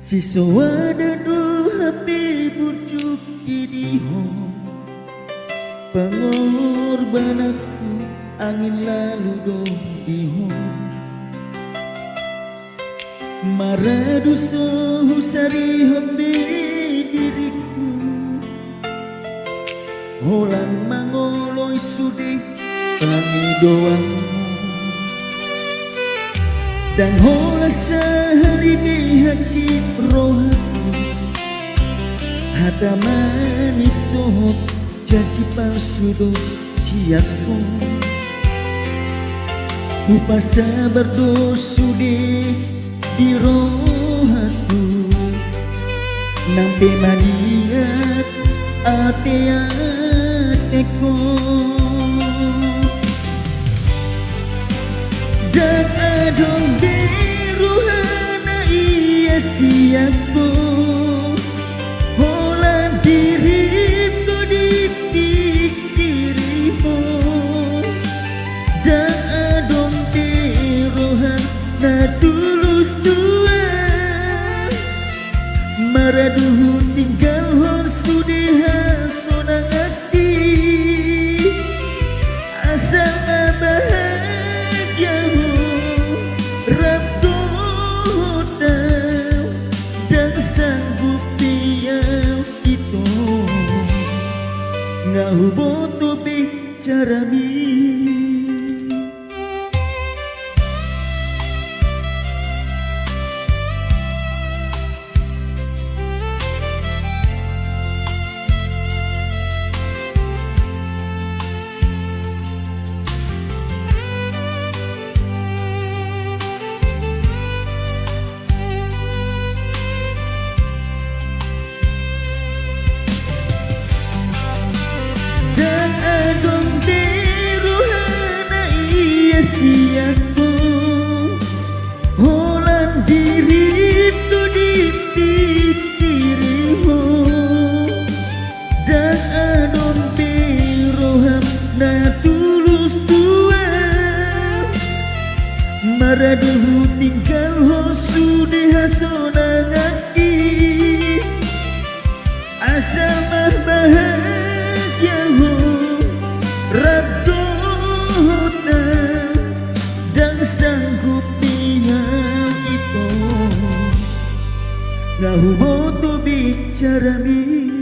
Siswa dadu happy burjuk idihong pengorbananku angin lalu dong ihong maradu sohu sari hobi diriku holang mangoloi sudi tangi doang dan hola sehari di hati rohku hata manis doh janji palsu doh siapku upah sabar doh sudi di rohku nampe maniat ate-ateko dan adong di ruhana iya siapku hola diriku di dirimu dan adong di ruhana tulus tua maraduh tinggal hon sudiha sonang hati asal bahagiamu Rabdo tahu dan sanggup diam itu ngahu boto bicara mi siaku holan diriku di dirimu dan adon biroham na tulus tua maraduh tinggal hosu di hasonang hati asal mah bahagiamu Rabdo dan sanggup diam itu ngahu boto bicara mi